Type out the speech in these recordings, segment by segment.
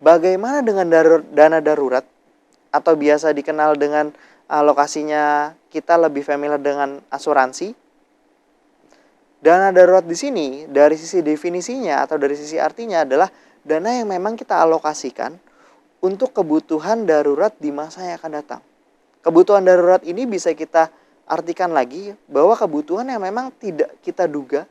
Bagaimana dengan dana darurat atau biasa dikenal dengan alokasinya kita lebih familiar dengan asuransi? Dana darurat di sini dari sisi definisinya atau dari sisi artinya adalah dana yang memang kita alokasikan untuk kebutuhan darurat di masa yang akan datang. Kebutuhan darurat ini bisa kita artikan lagi bahwa kebutuhan yang memang tidak kita duga,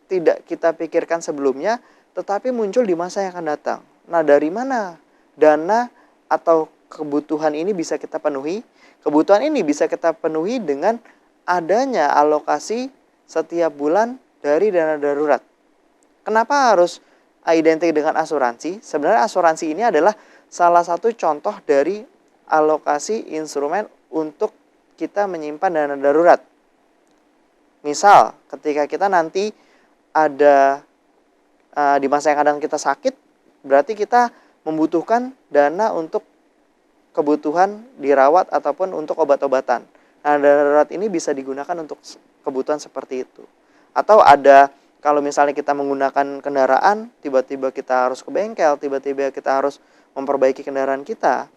tidak kita pikirkan sebelumnya, tetapi muncul di masa yang akan datang. Nah, dari mana dana atau kebutuhan ini bisa kita penuhi? Kebutuhan ini bisa kita penuhi dengan adanya alokasi setiap bulan dari dana darurat. Kenapa harus identik dengan asuransi? Sebenarnya asuransi ini adalah salah satu contoh dari alokasi instrumen untuk kita menyimpan dana darurat. Misal, ketika kita nanti ada di masa yang kadang kita sakit, berarti kita membutuhkan dana untuk kebutuhan dirawat ataupun untuk obat-obatan. Nah, dana darurat ini bisa digunakan untuk kebutuhan seperti itu. Atau ada kalau misalnya kita menggunakan kendaraan, tiba-tiba kita harus ke bengkel, tiba-tiba kita harus memperbaiki kendaraan kita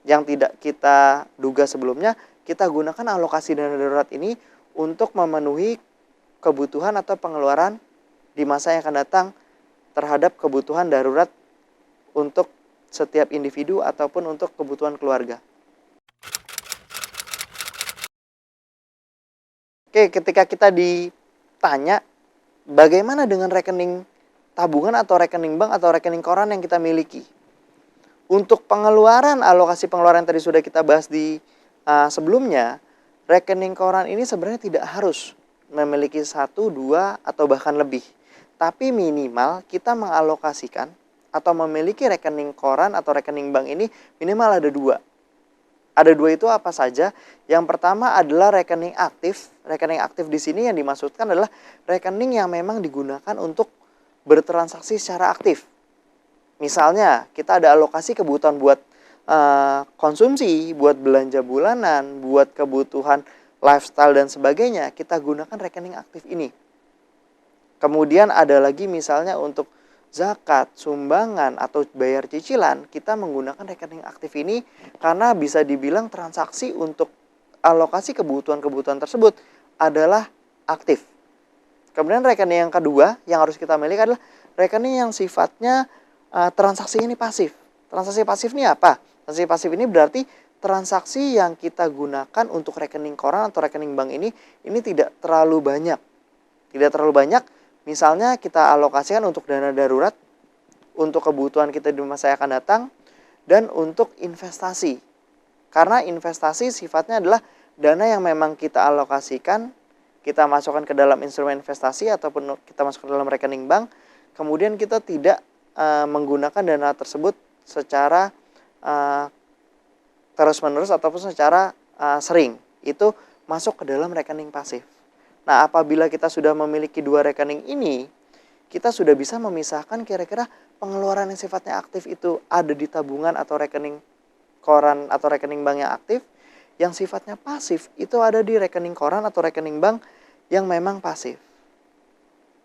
yang tidak kita duga sebelumnya, kita gunakan alokasi dana darurat ini untuk memenuhi kebutuhan atau pengeluaran di masa yang akan datang terhadap kebutuhan darurat untuk setiap individu ataupun untuk kebutuhan keluarga. Oke, ketika kita ditanya bagaimana dengan rekening tabungan atau rekening bank atau rekening koran yang kita miliki? Untuk pengeluaran, alokasi pengeluaran yang tadi sudah kita bahas di sebelumnya, rekening koran ini sebenarnya tidak harus memiliki 1, 2, atau bahkan lebih. Tapi minimal kita mengalokasikan atau memiliki rekening koran atau rekening bank ini minimal ada 2. Ada 2 itu apa saja? Yang pertama adalah rekening aktif. Rekening aktif di sini yang dimaksudkan adalah rekening yang memang digunakan untuk bertransaksi secara aktif. Misalnya kita ada alokasi kebutuhan buat konsumsi, buat belanja bulanan, buat kebutuhan lifestyle dan sebagainya, kita gunakan rekening aktif ini. Kemudian ada lagi misalnya untuk zakat, sumbangan, atau bayar cicilan, kita menggunakan rekening aktif ini karena bisa dibilang transaksi untuk alokasi kebutuhan-kebutuhan tersebut adalah aktif. Kemudian rekening yang kedua yang harus kita miliki adalah rekening yang sifatnya transaksi ini pasif. Transaksi pasif ini apa? Transaksi pasif ini berarti transaksi yang kita gunakan untuk rekening koran atau rekening bank ini tidak terlalu banyak. Tidak terlalu banyak. Misalnya kita alokasikan untuk dana darurat, untuk kebutuhan kita di masa yang akan datang, dan untuk investasi. Karena investasi sifatnya adalah dana yang memang kita alokasikan, kita masukkan ke dalam instrumen investasi ataupun kita masukkan ke dalam rekening bank, kemudian kita tidak menggunakan dana tersebut secara terus-menerus ataupun secara sering. Itu masuk ke dalam rekening pasif. Nah, apabila kita sudah memiliki 2 rekening ini, kita sudah bisa memisahkan kira-kira pengeluaran yang sifatnya aktif itu ada di tabungan atau rekening koran atau rekening bank yang aktif, yang sifatnya pasif itu ada di rekening koran atau rekening bank yang memang pasif.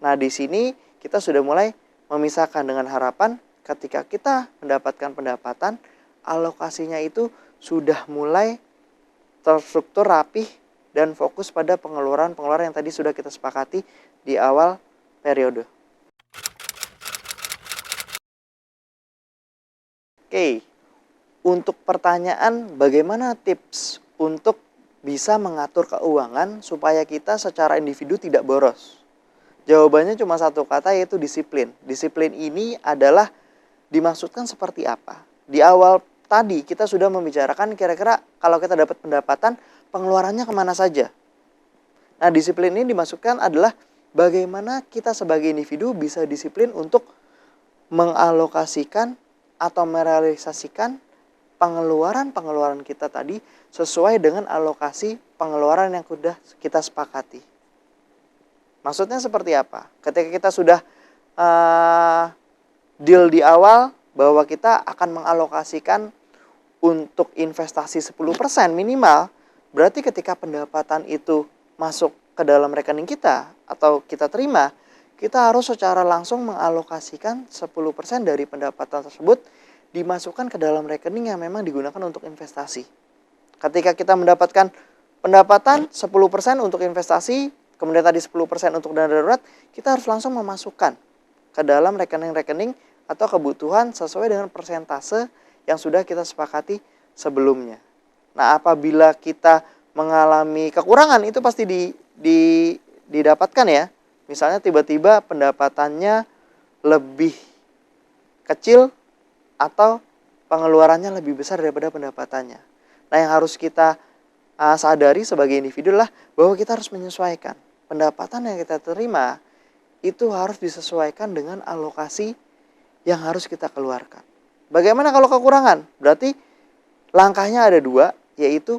Nah, di sini kita sudah mulai memisahkan dengan harapan ketika kita mendapatkan pendapatan, alokasinya itu sudah mulai terstruktur rapih dan fokus pada pengeluaran-pengeluaran yang tadi sudah kita sepakati di awal periode. Oke, untuk pertanyaan bagaimana tips untuk bisa mengatur keuangan supaya kita secara individu tidak boros? Jawabannya cuma satu kata, yaitu disiplin. Disiplin ini adalah dimaksudkan seperti apa? Di awal tadi kita sudah membicarakan kira-kira kalau kita dapat pendapatan, pengeluarannya kemana saja. Nah, disiplin ini dimaksudkan adalah bagaimana kita sebagai individu bisa disiplin untuk mengalokasikan atau merealisasikan pengeluaran-pengeluaran kita tadi sesuai dengan alokasi pengeluaran yang sudah kita sepakati. Maksudnya seperti apa? Ketika kita sudah deal di awal bahwa kita akan mengalokasikan untuk investasi 10% minimal, berarti ketika pendapatan itu masuk ke dalam rekening kita atau kita terima, kita harus secara langsung mengalokasikan 10% dari pendapatan tersebut dimasukkan ke dalam rekening yang memang digunakan untuk investasi. Ketika kita mendapatkan pendapatan 10% untuk investasi, kemudian tadi 10% untuk dana darurat, kita harus langsung memasukkan ke dalam rekening-rekening atau kebutuhan sesuai dengan persentase yang sudah kita sepakati sebelumnya. Nah, apabila kita mengalami kekurangan, itu pasti didapatkan ya. Misalnya tiba-tiba pendapatannya lebih kecil atau pengeluarannya lebih besar daripada pendapatannya. Nah, yang harus kita sadari sebagai individu lah bahwa kita harus menyesuaikan. Pendapatan yang kita terima itu harus disesuaikan dengan alokasi yang harus kita keluarkan. Bagaimana kalau kekurangan? Berarti langkahnya ada dua, yaitu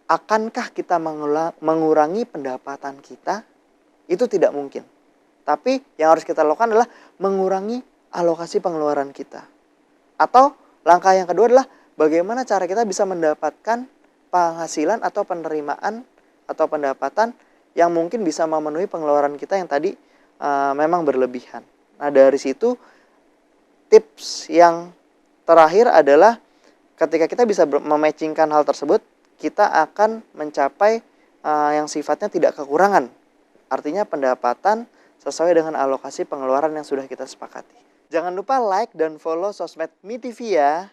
akankah kita mengurangi pendapatan kita? Itu tidak mungkin. Tapi yang harus kita lakukan adalah mengurangi alokasi pengeluaran kita. Atau langkah yang kedua adalah bagaimana cara kita bisa mendapatkan penghasilan atau penerimaan atau pendapatan yang mungkin bisa memenuhi pengeluaran kita yang tadi memang berlebihan. Nah, dari situ tips yang terakhir adalah ketika kita bisa mematchingkan hal tersebut, kita akan mencapai yang sifatnya tidak kekurangan. Artinya pendapatan sesuai dengan alokasi pengeluaran yang sudah kita sepakati. Jangan lupa like dan follow sosmed MiTV ya.